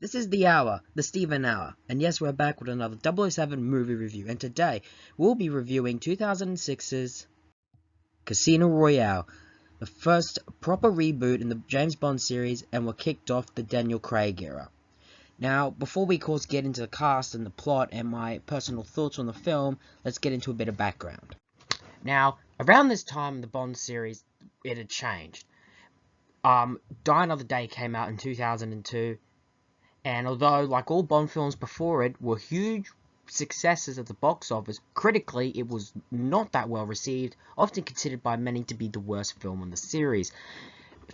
This is the hour, the Steven Hour, and yes, we're back with another 007 movie review, and today we'll be reviewing 2006's Casino Royale, the first proper reboot in the James Bond series, and what kicked off the Daniel Craig era. Now, before we of course get into the cast and the plot and my personal thoughts on the film, let's get into a bit of background. Now, around this time in the Bond series, it had changed. Die Another Day came out in 2002. And although, like all Bond films before it, were huge successes at the box office, critically it was not that well received, often considered by many to be the worst film in the series.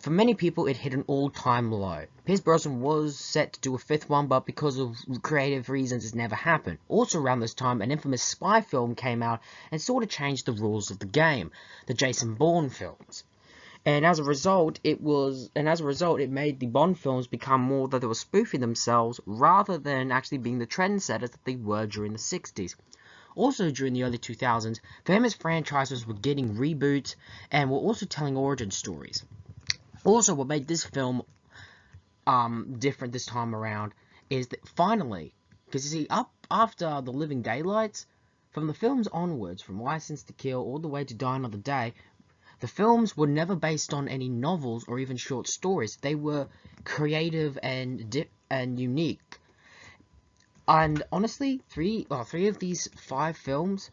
For many people, it hit an all-time low. Pierce Brosnan was set to do a fifth one, but because of creative reasons, it never happened. Also around this time, an infamous spy film came out and sort of changed the rules of the game, the Jason Bourne films. And as a result, it made the Bond films become more that they were spoofing themselves rather than actually being the trendsetters that they were during the 60s. Also during the early 2000s, famous franchises were getting reboots and were also telling origin stories. Also, what made this film different this time around is that finally, because you see, up after The Living Daylights, from the films onwards, from License to Kill all the way to Die Another Day, the films were never based on any novels or even short stories. They were creative and unique. And honestly, three of these 5 films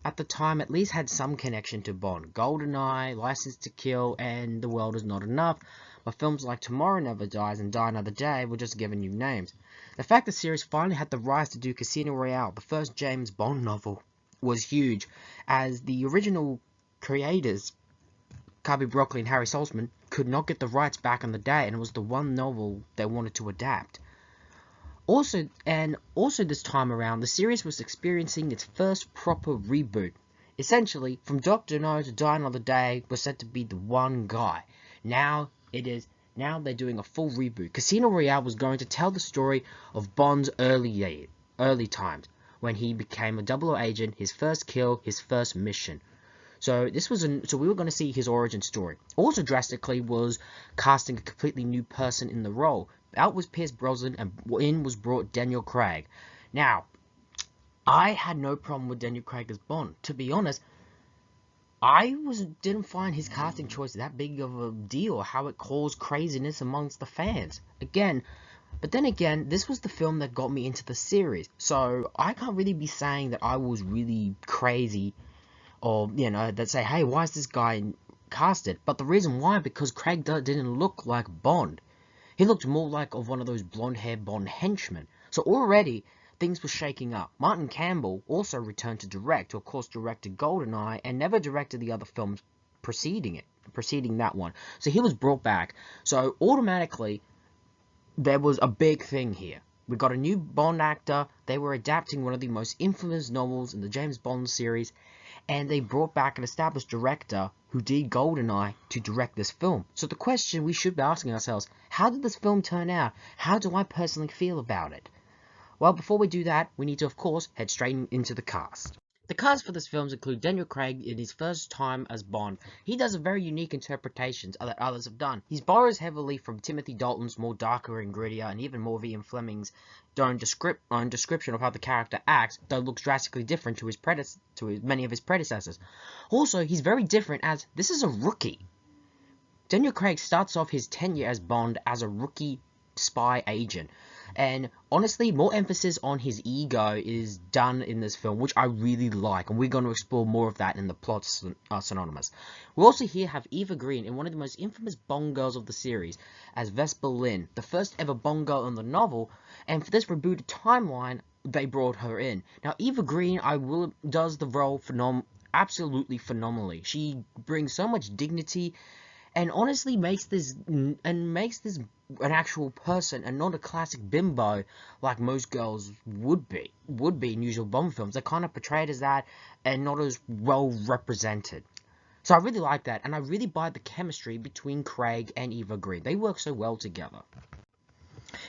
at the time at least had some connection to Bond. GoldenEye, License to Kill, and The World Is Not Enough. But films like Tomorrow Never Dies and Die Another Day were just given new names. The fact the series finally had the rights to do Casino Royale, the first James Bond novel, was huge, as the original creators, Cubby Broccoli and Harry Saltzman, could not get the rights back on the day, and it was the one novel they wanted to adapt. Also this time around, the series was experiencing its first proper reboot. Essentially, from Dr. No to Die Another Day was said to be the one guy. Now they're doing a full reboot. Casino Royale was going to tell the story of Bond's early times, when he became a 00 agent, his first kill, his first mission. So we were going to see his origin story. Also drastically was casting a completely new person in the role. Out was Pierce Brosnan, and in was brought Daniel Craig. Now, I had no problem with Daniel Craig as Bond. To be honest, I didn't find his casting choice that big of a deal, how it caused craziness amongst the fans. But then again, this was the film that got me into the series, so I can't really be saying that I was really crazy, or, that say, hey, why is this guy casted? But the reason why, because Craig didn't look like Bond. He looked more like one of those blonde-haired Bond henchmen. So already, things were shaking up. Martin Campbell also returned to direct, who of course directed GoldenEye, and never directed the other films preceding that one. So he was brought back. So automatically, there was a big thing here. We got a new Bond actor, they were adapting one of the most infamous novels in the James Bond series, and they brought back an established director who did GoldenEye to direct this film. So the question we should be asking ourselves, how did this film turn out? How do I personally feel about it? Well, before we do that, we need to, of course, head straight into the cast. The cast for this film include Daniel Craig in his first time as Bond. He does a very unique interpretations that others have done. He borrows heavily from Timothy Dalton's more darker and grittier, and even more Ian Fleming's own description of how the character acts, though looks drastically different to many of his predecessors. Also, he's very different as this is a rookie. Daniel Craig starts off his tenure as Bond as a rookie spy agent. And honestly, more emphasis on his ego is done in this film, which I really like, and we're going to explore more of that in the plot synonymous. We also here have Eva Green in one of the most infamous Bond girls of the series, as Vesper Lynn, the first ever Bond girl in the novel, and for this rebooted timeline, they brought her in. Now, Eva Green, does the role absolutely phenomenally. She brings so much dignity, and honestly makes this an actual person and not a classic bimbo like most girls would be in usual Bond films. They're kind of portrayed as that and not as well represented. So I really like that, and I really buy the chemistry between Craig and Eva Green. They work so well together.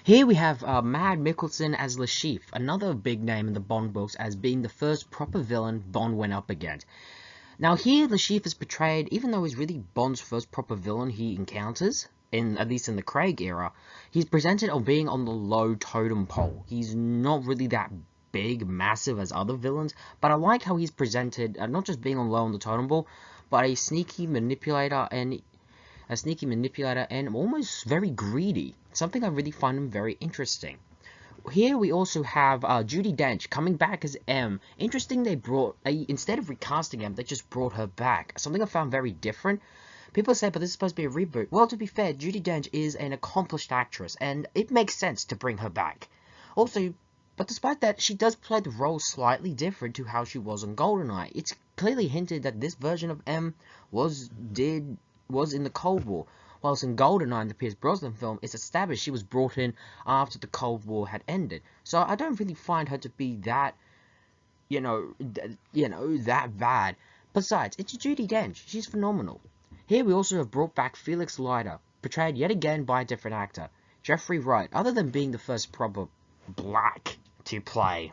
Here we have Mad Mikkelsen as Le Chiffre, another big name in the Bond books as being the first proper villain Bond went up against. Now here, Le Chiffre is portrayed, even though he's really Bond's first proper villain he encounters, at least in the Craig era, he's presented on being on the low totem pole. He's not really that big, massive as other villains, but I like how he's presented, not just being on low on the totem pole, but a sneaky manipulator and almost very greedy. Something I really find him very interesting. Here we also have Judi Dench coming back as M. Interesting, they brought, instead of recasting M, they just brought her back. Something I found very different. People say, but this is supposed to be a reboot. Well, to be fair, Judi Dench is an accomplished actress, and it makes sense to bring her back. Also, but despite that, she does play the role slightly different to how she was on GoldenEye. It's clearly hinted that this version of M was in the Cold War, whilst in GoldenEye, the Pierce Brosnan film, it's established she was brought in after the Cold War had ended. So I don't really find her to be that, that bad. Besides, it's Judi Dench. She's phenomenal. Here we also have brought back Felix Lyder, portrayed yet again by a different actor, Jeffrey Wright. Other than being the first proper black to play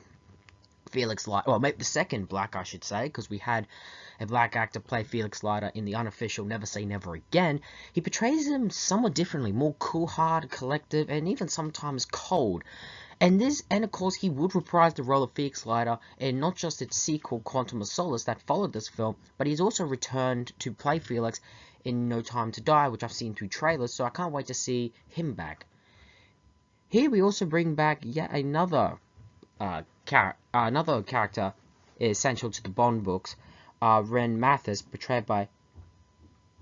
Felix Lyder, well, maybe the second black, I should say, because we had a black actor play Felix Lyder in the unofficial Never Say Never Again. He portrays him somewhat differently, more cool-hearted, collective, and even sometimes cold. And of course, he would reprise the role of Felix Lyder in not just its sequel, Quantum of Solace, that followed this film, but he's also returned to play Felix in No Time to Die, which I've seen through trailers, so I can't wait to see him back. Here we also bring back yet another character essential to the Bond books, Wren Mathis, portrayed by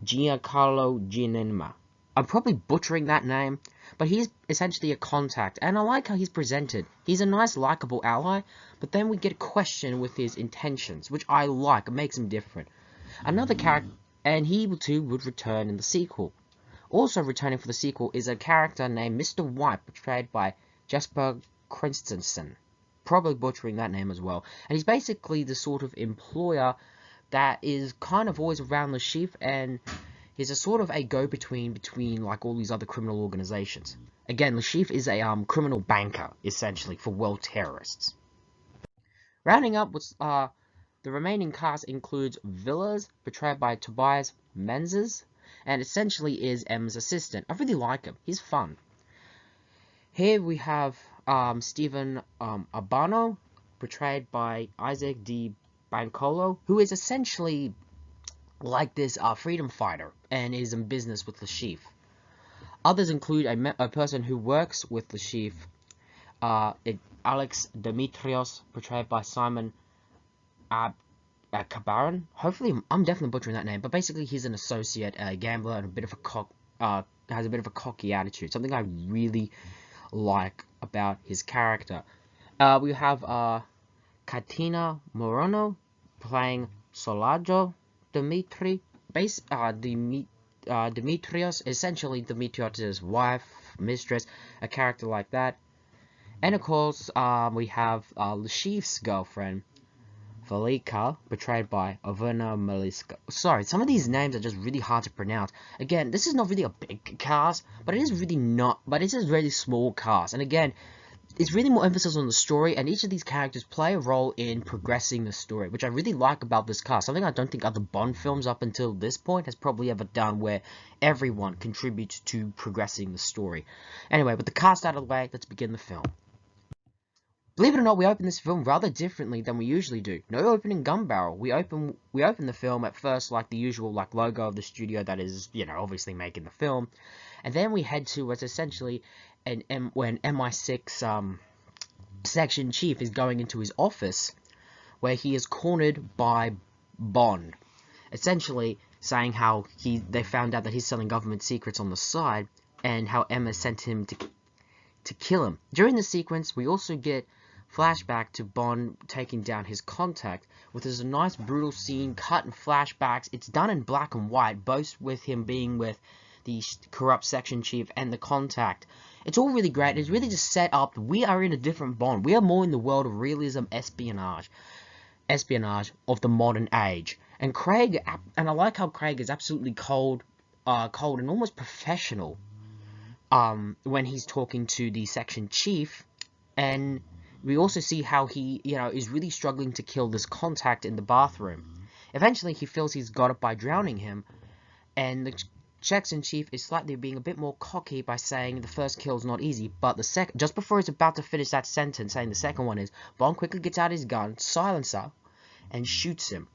Giancarlo Giannima. I'm probably butchering that name, but he's essentially a contact, and I like how he's presented. He's a nice, likable ally, but then we get a question with his intentions, which I like. It makes him different. Another character, and he too would return in the sequel. Also returning for the sequel is a character named Mr. White, portrayed by Jesper Christensen. Probably butchering that name as well. And he's basically the sort of employer that is kind of always around the chief, and he's a sort of a go-between between like all these other criminal organizations. Again, the chief is a criminal banker, essentially, for world terrorists. Rounding up with the remaining cast includes Villas, portrayed by Tobias Menzies, and essentially is M's assistant. I really like him. He's fun. Here we have Stephen Urbano, portrayed by Isaac D. Bancolo, who is essentially like this freedom fighter and is in business with the chief. Others include a person who works with the chief, Alex Demetrios, portrayed by Simon Cabaran. Hopefully, I'm definitely butchering that name, but basically he's an associate, a gambler, and has a bit of a cocky attitude. Something I really like about his character. We have Katina Morono playing Solajo Demetrios, essentially Demetrios' wife, mistress, a character like that. And of course, we have the chief's girlfriend, Valika, portrayed by Overna Maliska. Sorry, some of these names are just really hard to pronounce. Again, this is not really a big cast, but it is a really small cast. And again, it's really more emphasis on the story, and each of these characters play a role in progressing the story, which I really like about this cast. Something I don't think other Bond films up until this point has probably ever done, where everyone contributes to progressing the story. Anyway, with the cast out of the way, let's begin the film. Believe it or not, we open this film rather differently than we usually do. No opening gun barrel. We open the film at first like the usual logo of the studio that is, obviously making the film. And then we head to what's essentially when MI6 section chief is going into his office, where he is cornered by Bond, essentially saying how they found out that he's selling government secrets on the side, and how Emma sent him to kill him. During the sequence, we also get flashback to Bond taking down his contact, which is a nice brutal scene cut in flashbacks. It's done in black and white, both with him being with the corrupt section chief and the contact. It's all really great. It's really just set up. We are in a different Bond. We are more in the world of realism, espionage of the modern age. And I like how Craig is absolutely cold and almost professional when he's talking to the section chief. And we also see how he, is really struggling to kill this contact in the bathroom. Eventually, he feels he's got it by drowning him, and the Jackson Chief is slightly being a bit more cocky by saying the first kill is not easy, but the second, just before he's about to finish that sentence, saying the second one is, Bond quickly gets out his gun, silencer, and shoots him.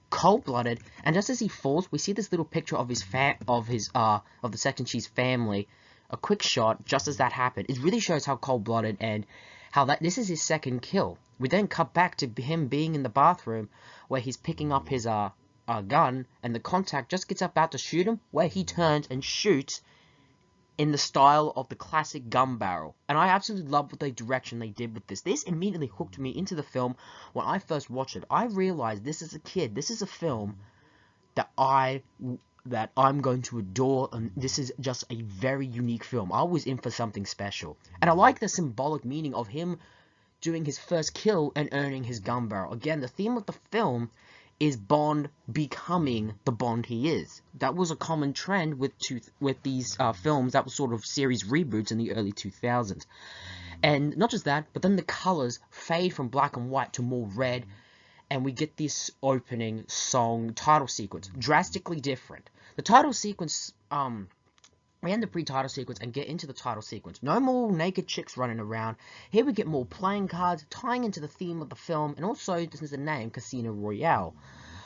Cold-blooded, and just as he falls, we see this little picture of the Section Chief's family. A quick shot, just as that happened. It really shows how cold-blooded and how this is his second kill. We then cut back to him being in the bathroom, where he's picking up his gun, and the contact just gets about to shoot him, where he turns and shoots in the style of the classic gun barrel. And I absolutely love what the direction they did with this. This immediately hooked me into the film when I first watched it. I realized this as a kid, this is a film that I'm going to adore, and this is just a very unique film. I was in for something special. And I like the symbolic meaning of him doing his first kill and earning his gun barrel. Again, the theme of the film is Bond becoming the Bond he is. That was a common trend with these films that were sort of series reboots in the early 2000s. And not just that, but then the colors fade from black and white to more red, and we get this opening song title sequence, drastically different. The title sequence, we end the pre-title sequence and get into the title sequence. No more naked chicks running around. Here we get more playing cards, tying into the theme of the film, and also, this is the name, Casino Royale.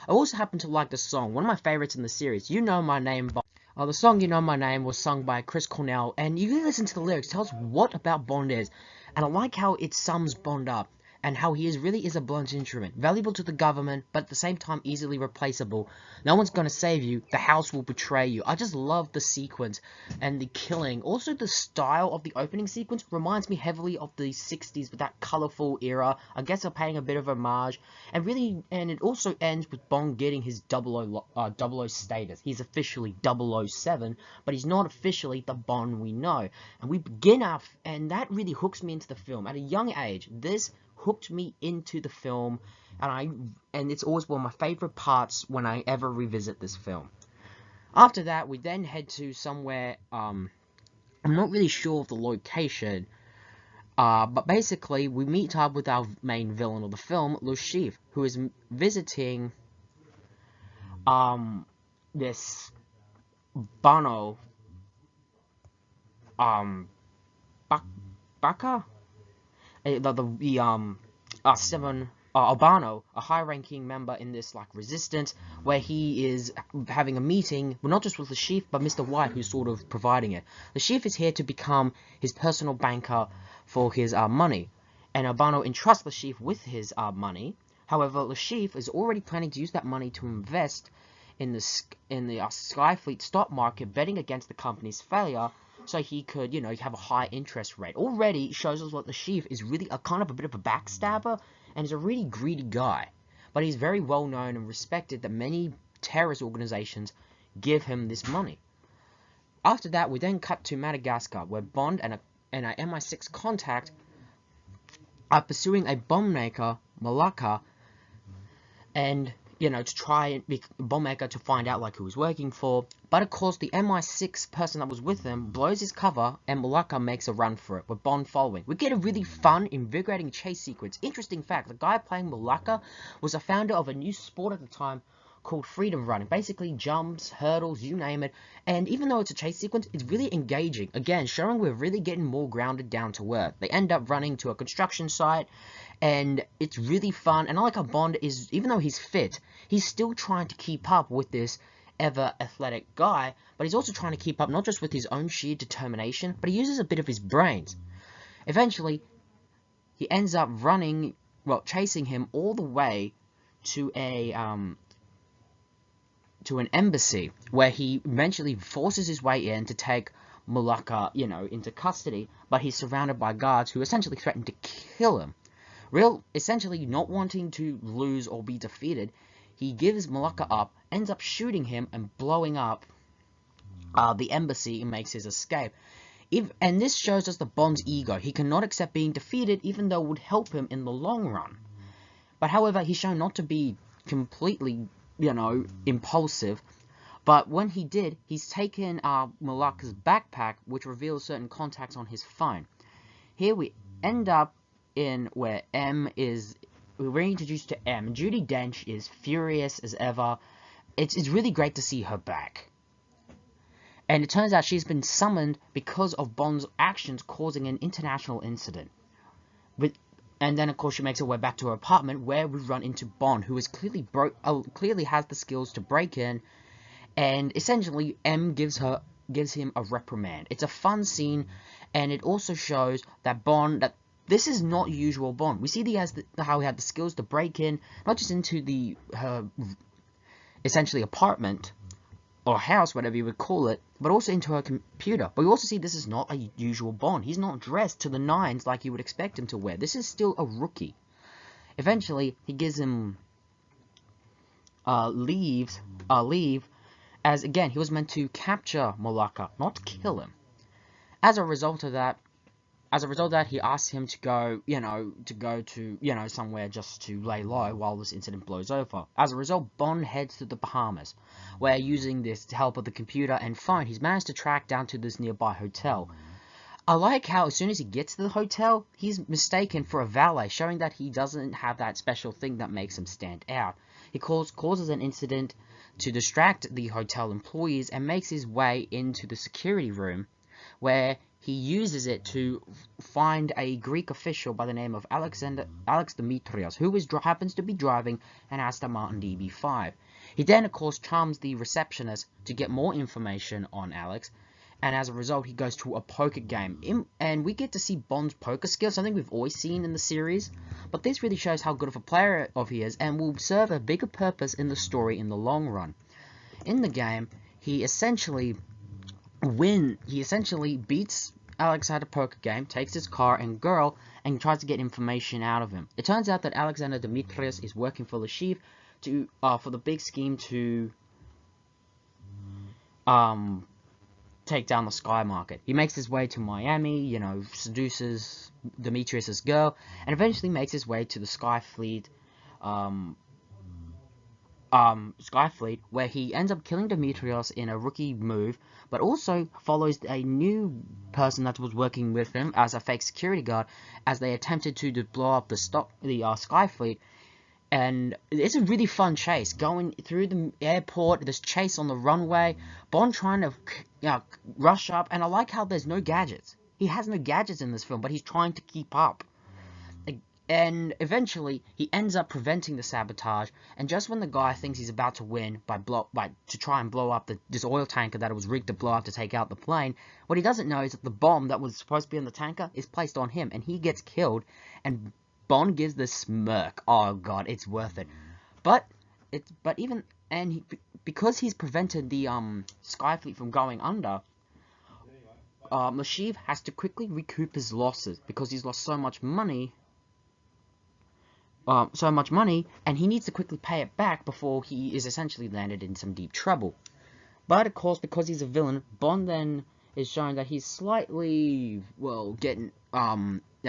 I also happen to like the song, one of my favorites in the series, You Know My Name. The song You Know My Name was sung by Chris Cornell, and you can listen to the lyrics, it tells what about Bond is. And I like how it sums Bond up, and how he really is a blunt instrument, valuable to the government, but at the same time easily replaceable. No one's going to save you, the house will betray you. I just love the sequence and the killing. Also, the style of the opening sequence reminds me heavily of the 60s with that colourful era. I guess they're paying a bit of homage, and it also ends with Bond getting his 00 status. He's officially 007, but he's not officially the Bond we know. And we begin and that really hooks me into the film. At a young age, this hooked me into the film, and it's always one of my favorite parts when I ever revisit this film. After that, we then head to somewhere, I'm not really sure of the location, but basically we meet up with our main villain of the film, Le Chiffre, who is visiting this Bono Baka? Albano, a high-ranking member in this resistance, where he is having a meeting, well, not just with Le Chiffre, but Mr. White, who's sort of providing it. Le Chiffre is here to become his personal banker for his money, and Albano entrusts Le Chiffre with his money. However, Le Chiffre is already planning to use that money to invest in the Skyfleet stock market, betting against the company's failure, so he could, have a high interest rate. Already shows us what Le Chiffre is really a bit of a backstabber, and is a really greedy guy. But he's very well known and respected that many terrorist organizations give him this money. After that, we then cut to Madagascar, where Bond and an MI6 contact are pursuing a bomb maker, Malacca, and to try and be a bomb maker to find out who he's working for. But of course, the MI6 person that was with him blows his cover, and Malacca makes a run for it, with Bond following. We get a really fun, invigorating chase sequence. Interesting fact, the guy playing Malacca was a founder of a new sport at the time called freedom running. Basically, jumps, hurdles, you name it. And even though it's a chase sequence, it's really engaging. Again, showing we're really getting more grounded down to earth. They end up running to a construction site, and it's really fun. And I like how Bond is, even though he's fit, he's still trying to keep up with this ever athletic guy, but he's also trying to keep up not just with his own sheer determination, but he uses a bit of his brains. Eventually, he ends up chasing him all the way to an embassy, where he eventually forces his way in to take Malacca, into custody, but he's surrounded by guards who essentially threaten to kill him. Essentially not wanting to lose or be defeated, he gives Malacca up, ends up shooting him and blowing up the embassy, and makes his escape. And this shows us the Bond's ego. He cannot accept being defeated, even though it would help him in the long run. But however, he's shown not to be completely impulsive. But when he did, he's taken Malacca's backpack, which reveals certain contacts on his phone. Here we end up in where we're introduced to M. Judi Dench is furious as ever. It's really great to see her back. And it turns out she's been summoned because of Bond's actions causing an international incident. And then, of course, she makes her way back to her apartment, where we run into Bond, who is clearly has the skills to break in, and essentially M gives him a reprimand. It's a fun scene, and it also shows that this is not usual Bond. We see how he had the skills to break in, not just into her essentially apartment or house, whatever you would call it, but also into her computer. But we also see this is not a usual Bond. He's not dressed to the nines like you would expect him to wear. This is still a rookie. Eventually, he gives him leave, as again, he was meant to capture Malaka, not kill him. As a result of that, he asks him to go, to somewhere just to lay low while this incident blows over. As a result, Bond heads to the Bahamas, where using this help of the computer and phone, he's managed to track down to this nearby hotel. I like how as soon as he gets to the hotel, he's mistaken for a valet, showing that he doesn't have that special thing that makes him stand out. He causes an incident to distract the hotel employees and makes his way into the security room, where he uses it to find a Greek official by the name of Alex Demetrios, who happens to be driving an Aston Martin DB5. He then, of course, charms the receptionist to get more information on Alex, and as a result, he goes to a poker game. And we get to see Bond's poker skills, something we've always seen in the series, but this really shows how good of a player he is, and will serve a bigger purpose in the story in the long run. In the game, he essentially beats Alex at a poker game, takes his car and girl, and tries to get information out of him. It turns out that Alexander Demetrius is working for Lashif for the big scheme to take down the Sky Market. He makes his way to Miami, seduces Demetrius' girl, and eventually makes his way to the Skyfleet, where he ends up killing Demetrios in a rookie move, but also follows a new person that was working with him as a fake security guard, as they attempted to blow up the Skyfleet. And it's a really fun chase, going through the airport, this chase on the runway, Bond trying to rush up, and I like how there's no gadgets. He has no gadgets in this film, but he's trying to keep up. And eventually, he ends up preventing the sabotage, and just when the guy thinks he's about to win to try and blow up this oil tanker that it was rigged to blow up to take out the plane, what he doesn't know is that the bomb that was supposed to be in the tanker is placed on him, and he gets killed, and Bond gives this smirk. Oh god, it's worth it. Because he's prevented the Skyfleet from going under, Lashif has to quickly recoup his losses because he's lost so much money, and he needs to quickly pay it back before he is essentially landed in some deep trouble. But of course, because he's a villain, Bond then is showing that he's slightly, getting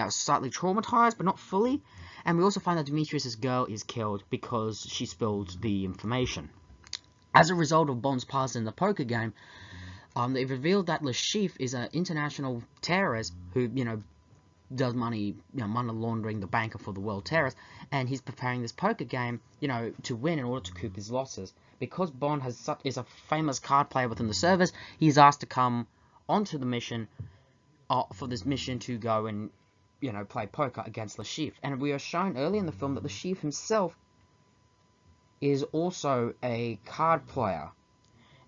slightly traumatized, but not fully. And we also find that Demetrius' girl is killed because she spilled the information. As a result of Bond's past in the poker game, they revealed that Lashif is an international terrorist who, does money laundering, the banker for the world terrorist, and he's preparing this poker game, to win in order to recoup his losses. Because Bond is a famous card player within the service, he's asked to come onto the mission, for this mission to go and, play poker against Lashif. And we are shown early in the film that Lashif himself is also a card player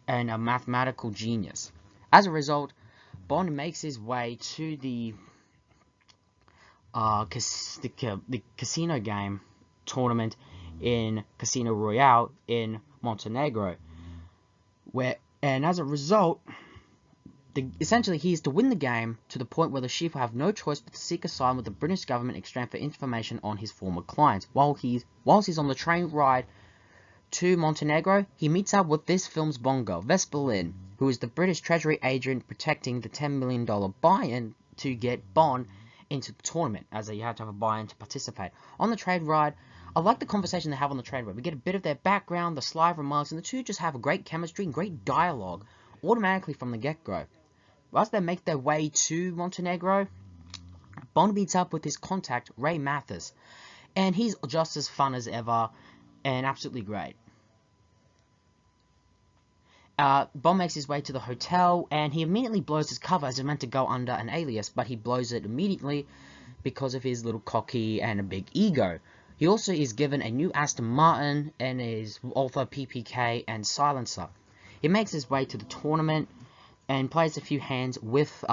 and a mathematical genius. As a result, Bond makes his way to the casino game tournament in Casino Royale in Montenegro, and as a result, essentially he is to win the game to the point where the chief will have no choice but to seek asylum with the British government in exchange for information on his former clients. Whilst he's on the train ride to Montenegro, he meets up with this film's Bond girl, Vesper Lynn, who is the British Treasury agent protecting the $10 million buy-in to get Bond into the tournament, as you had to have a buy-in to participate. On the train ride, I like the conversation they have on the train ride. We get a bit of their background, the sly remarks, and the two just have a great chemistry and great dialogue automatically from the get-go. As they make their way to Montenegro, Bond meets up with his contact, Wren Mathis, and he's just as fun as ever and absolutely great. Bond makes his way to the hotel, and he immediately blows his cover as he's meant to go under an alias, but he blows it immediately because of his little cocky and a big ego. He also is given a new Aston Martin and his Alpha PPK and silencer. He makes his way to the tournament and plays a few hands with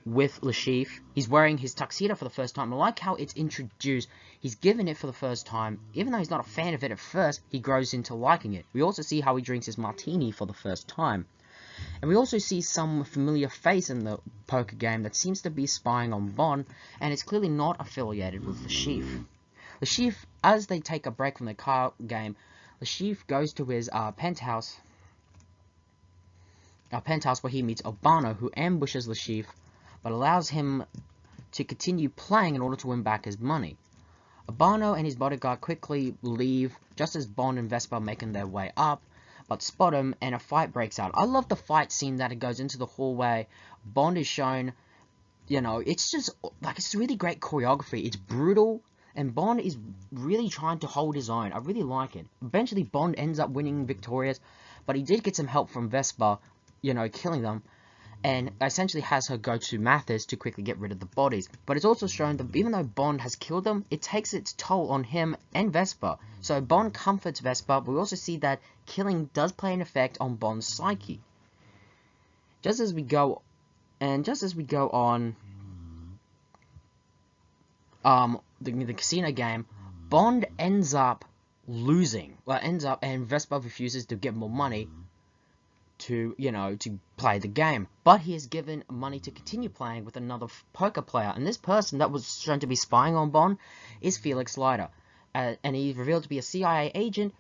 Lashif. He's wearing his tuxedo for the first time. I like how it's introduced. He's given it for the first time. Even though he's not a fan of it at first, he grows into liking it. We also see how he drinks his martini for the first time. And we also see some familiar face in the poker game that seems to be spying on Bond, and it's clearly not affiliated with Lashif. Lashif, as they take a break from the card game, Lashif goes to his penthouse where he meets Albano, who ambushes Lashif, but allows him to continue playing in order to win back his money. Albano and his bodyguard quickly leave, just as Bond and Vesper are making their way up, but spot him, and a fight breaks out. I love the fight scene that it goes into the hallway. Bond is shown, you know, it's just, like, it's really great choreography. It's brutal, and Bond is really trying to hold his own. I really like it. Eventually, Bond ends up winning victorious, but he did get some help from Vesper, you know, killing them, and essentially has her go to Mathis to quickly get rid of the bodies. But it's also shown that even though Bond has killed them, it takes its toll on him and Vesper. So Bond comforts Vesper, but we also see that killing does play an effect on Bond's psyche. Just as we go on the casino game, Bond ends up losing. And Vesper refuses to give more money to, you know, to play the game. But he is given money to continue playing with another poker player. And this person that was shown to be spying on Bond is Felix Lyder. And he's revealed to be a CIA agent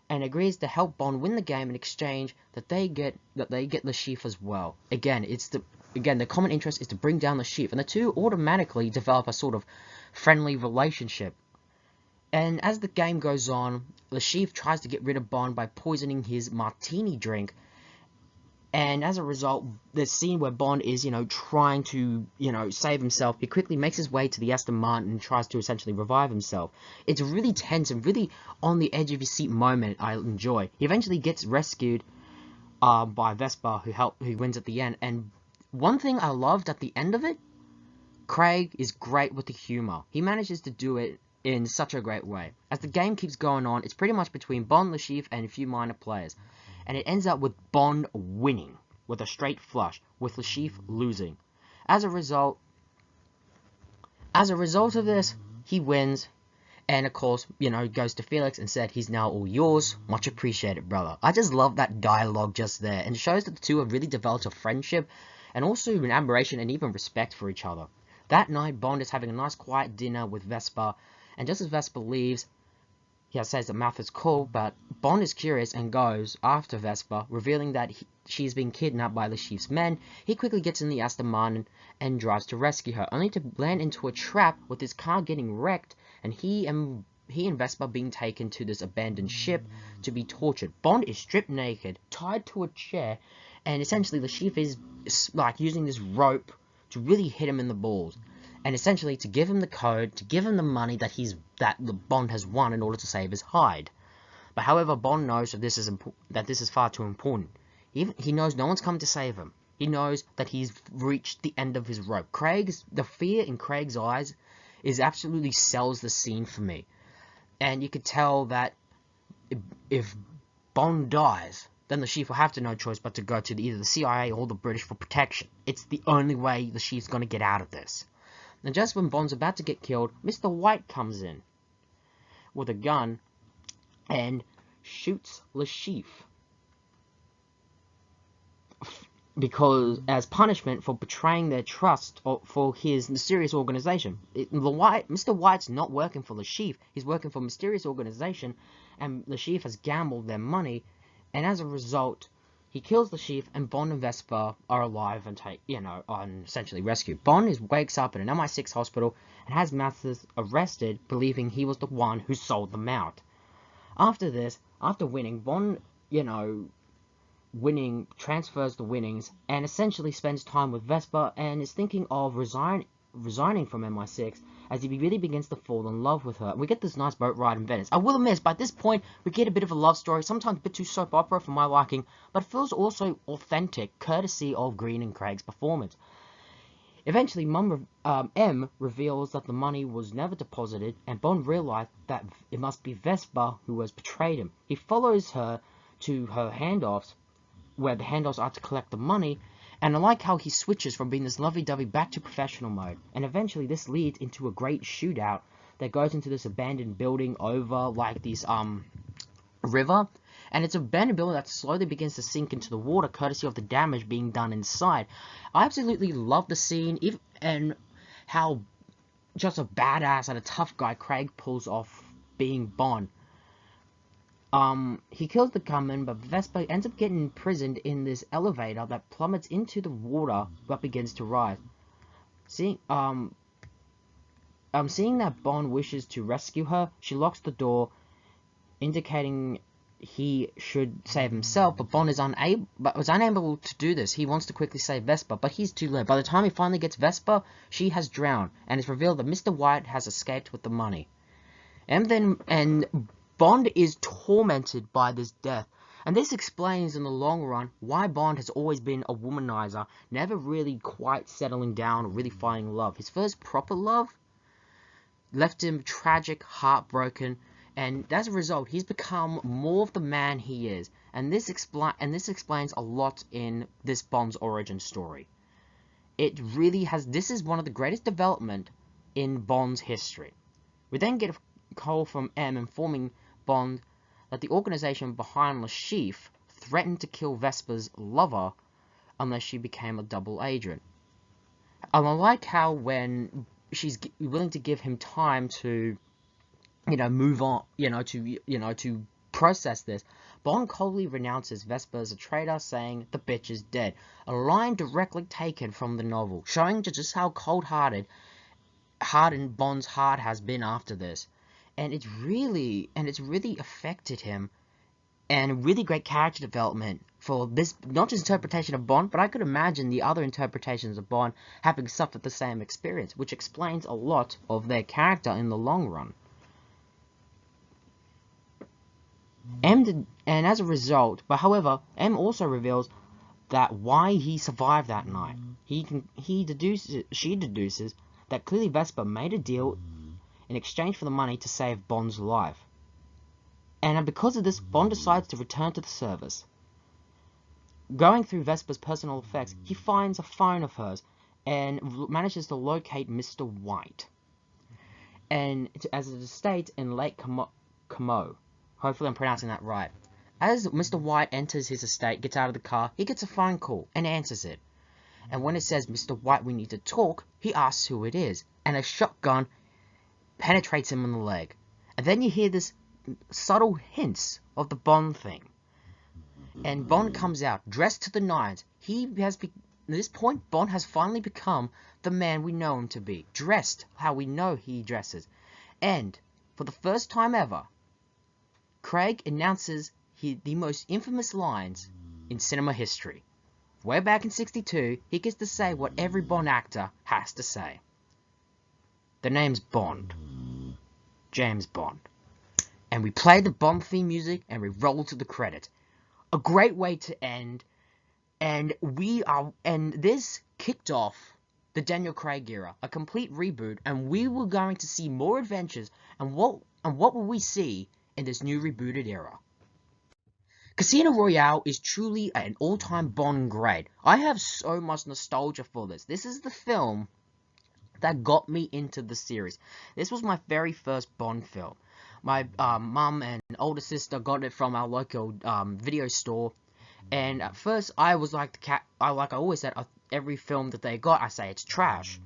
and agrees to help Bond win the game in exchange that they get Lashif as well. Again, the common interest is to bring down Lashif, and the two automatically develop a sort of friendly relationship. And as the game goes on, Lashif tries to get rid of Bond by poisoning his martini drink. And as a result, the scene where Bond is, you know, trying to, you know, save himself, he quickly makes his way to the Aston Martin and tries to essentially revive himself. It's a really tense and really on the edge of your seat moment I enjoy. He eventually gets rescued by Vesper, who wins at the end. And one thing I loved at the end of it, Craig is great with the humor. He manages to do it in such a great way. As the game keeps going on, it's pretty much between Bond, Lashif, and a few minor players. And it ends up with Bond winning with a straight flush, with Lashif losing. As a result of this, he wins, and of course, you know, goes to Felix and said, "He's now all yours. Much appreciated, brother." I just love that dialogue just there, and it shows that the two have really developed a friendship, and also an admiration and even respect for each other. That night, Bond is having a nice quiet dinner with Vesper, and just as Vesper leaves, he says that Mathis is cool, but Bond is curious and goes after Vesper, revealing that she's been kidnapped by Lashif's men. He quickly gets in the Aston Martin and drives to rescue her, only to land into a trap with his car getting wrecked, and he and Vesper being taken to this abandoned ship to be tortured. Bond is stripped naked, tied to a chair, and essentially Lashif is like using this rope to really hit him in the balls. And essentially to give him the code, to give him the money that the Bond has won in order to save his hide. But however, Bond knows that this is far too important. He knows no one's come to save him. He knows that he's reached the end of his rope. The fear in Craig's eyes absolutely sells the scene for me. And you could tell that if Bond dies, then Lashif will have no choice but to go to either the CIA or the British for protection. It's the only way Lashif's going to get out of this. And just when Bond's about to get killed, Mr. White comes in with a gun and shoots Lashif, because as punishment for betraying their trust for his mysterious organization. Mr. White's not working for Lashif, he's working for a mysterious organization, and Lashif has gambled their money, and as a result, he kills Lashif, and Bond and Vesper are alive and essentially rescued. Bond wakes up in an MI6 hospital and has Mathis arrested, believing he was the one who sold them out. After winning, Bond, transfers the winnings and essentially spends time with Vesper and is thinking of resigning resigning from MI6 as he really begins to fall in love with her. And we get this nice boat ride in Venice. I will admit, by this point, we get a bit of a love story, sometimes a bit too soap opera for my liking, but it feels also authentic, courtesy of Green and Craig's performance. Eventually, M reveals that the money was never deposited, and Bond realized that it must be Vesper who has betrayed him. He follows her to her handoffs, where the handoffs are to collect the money, and I like how he switches from being this lovey-dovey back to professional mode. And eventually this leads into a great shootout that goes into this abandoned building over, like, this, river. And it's an abandoned building that slowly begins to sink into the water, courtesy of the damage being done inside. I absolutely love the scene, and how just a badass and a tough guy Craig pulls off being Bond. He kills the gunman, but Vesper ends up getting imprisoned in this elevator that plummets into the water but begins to rise. Seeing that Bond wishes to rescue her, she locks the door, indicating he should save himself, but Bond is unable to do this. He wants to quickly save Vesper, but he's too late. By the time he finally gets Vesper, she has drowned, and it's revealed that Mr. White has escaped with the money. And Bond is tormented by this death, and this explains in the long run why Bond has always been a womanizer, never really quite settling down or really finding love. His first proper love left him tragic, heartbroken, and as a result, he's become more of the man he is, and this explains a lot in this Bond's origin story. This is one of the greatest development in Bond's history. We then get a call from M informing Bond that the organization behind Le Chiffre threatened to kill Vesper's lover unless she became a double agent. And I like how when she's willing to give him time to, move on, to process this, Bond coldly renounces Vesper as a traitor, saying the bitch is dead. A line directly taken from the novel, showing just how hardened Bond's heart has been after this. And it's really affected him, and really great character development for this, not just interpretation of Bond, but I could imagine the other interpretations of Bond having suffered the same experience, which explains a lot of their character in the long run. And as a result, however, M also reveals that why he survived that night. She deduces that clearly Vesper made a deal in exchange for the money to save Bond's life. And because of this, Bond decides to return to the service. Going through Vesper's personal effects, he finds a phone of hers and manages to locate Mr. White, and as it states in Lake Como. Hopefully I'm pronouncing that right. As Mr. White enters his estate, gets out of the car, he gets a phone call and answers it. And when it says, "Mr. White, we need to talk," he asks who it is, and a shotgun penetrates him in the leg. And then you hear this subtle hints of the Bond thing. And Bond comes out, dressed to the nines. At this point, Bond has finally become the man we know him to be. Dressed how we know he dresses. And, for the first time ever, Craig announces the most infamous lines in cinema history. Way back in '62, he gets to say what every Bond actor has to say. The name's Bond. James Bond. And we play the Bond theme music and we roll to the credit. A great way to end. And this kicked off the Daniel Craig era, a complete reboot, and we were going to see more adventures. And what will we see in this new rebooted era? Casino Royale is truly an all-time Bond great. I have so much nostalgia for this. This is the film that got me into the series. This was my very first Bond film. My mum and older sister got it from our local video store, and at first I was like I always said, every film that they got, I say it's trash.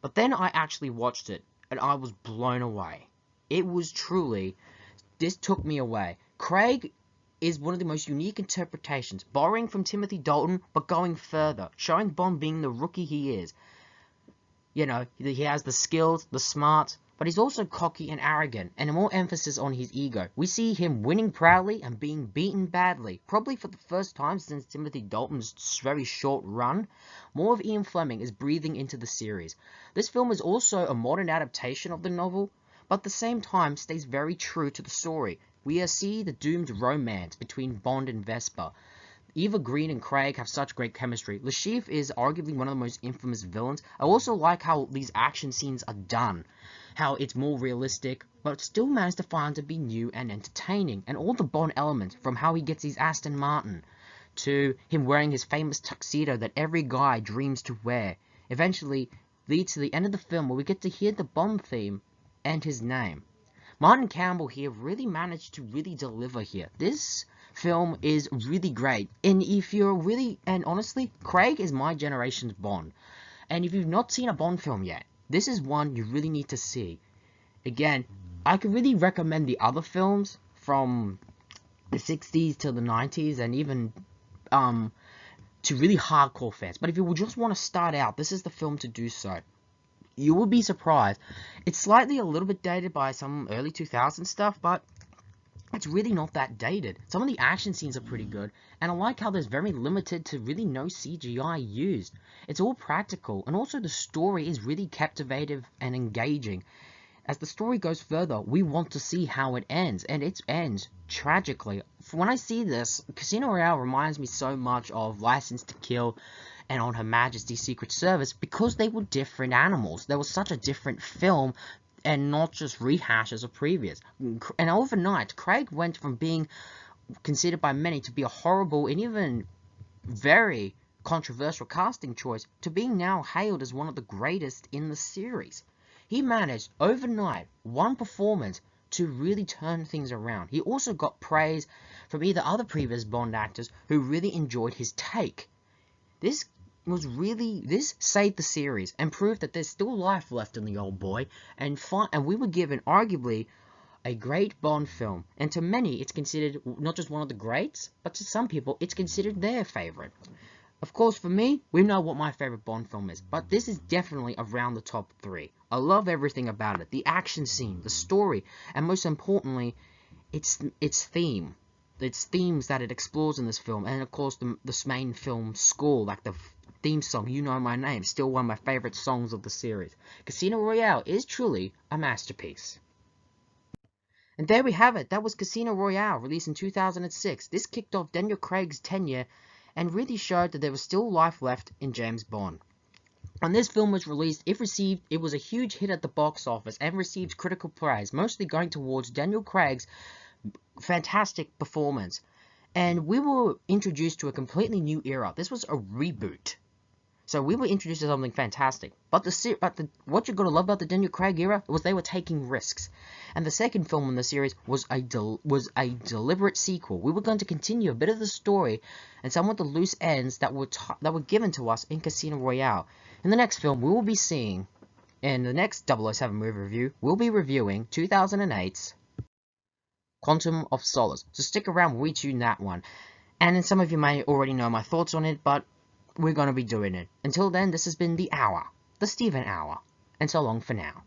But then I actually watched it, and I was blown away. It was truly, this took me away. Craig is one of the most unique interpretations, borrowing from Timothy Dalton, but going further, showing Bond being the rookie he is. He has the skills, the smarts, but he's also cocky and arrogant, and more emphasis on his ego. We see him winning proudly and being beaten badly, probably for the first time since Timothy Dalton's very short run. More of Ian Fleming is breathing into the series. This film is also a modern adaptation of the novel, but at the same time stays very true to the story. We see the doomed romance between Bond and Vesper. Eva Green and Craig have such great chemistry. Le Chiffre is arguably one of the most infamous villains. I also like how these action scenes are done, how it's more realistic, but still managed to find to be new and entertaining. And all the Bond elements, from how he gets his Aston Martin, to him wearing his famous tuxedo that every guy dreams to wear, eventually leads to the end of the film where we get to hear the Bond theme and his name. Martin Campbell here really managed to really deliver here. This film is really great, and honestly, Craig is my generation's Bond, and if you've not seen a Bond film yet, this is one you really need to see. Again, I could really recommend the other films from the 60s to the 90s, and even to really hardcore fans, but if you just want to start out, this is the film to do so. You will be surprised. It's slightly a little bit dated by some early 2000s stuff, but it's really not that dated. Some of the action scenes are pretty good, and I like how there's very limited to really no CGI used. It's all practical, and also the story is really captivating and engaging. As the story goes further, we want to see how it ends, and it ends tragically. When I see this, Casino Royale reminds me so much of License to Kill and On Her Majesty's Secret Service, because they were different animals. There was such a different film, and not just rehashes of previous. And overnight, Craig went from being considered by many to be a horrible and even very controversial casting choice to being now hailed as one of the greatest in the series. He managed overnight, one performance, to really turn things around. He also got praise from either other previous Bond actors who really enjoyed his take. This saved the series and proved that there's still life left in the old boy, and we were given arguably a great Bond film, and to many it's considered not just one of the greats, but to some people it's considered their favorite. Of course, for me, we know what my favorite Bond film is, but this is definitely around the top 3. I love everything about it, the action scene, the story, and most importantly, its theme. Its themes that it explores in this film, and of course the main film score, like the theme song, You Know My Name, still one of my favorite songs of the series. Casino Royale is truly a masterpiece. And there we have it. That was Casino Royale, released in 2006. This kicked off Daniel Craig's tenure and really showed that there was still life left in James Bond. When this film was released, it was a huge hit at the box office and received critical praise, mostly going towards Daniel Craig's fantastic performance. And we were introduced to a completely new era. This was a reboot. So we were introduced to something fantastic. But what you're going to love about the Daniel Craig era was they were taking risks. And the second film in the series was a deliberate sequel. We were going to continue a bit of the story and some of the loose ends that were given to us in Casino Royale. In the next film, we will be seeing, in the next 007 movie review, we'll be reviewing 2008's Quantum of Solace. So stick around when we tune that one. And then some of you may already know my thoughts on it, but we're going to be doing it. Until then, this has been The Hour, the Steven Hour, and so long for now.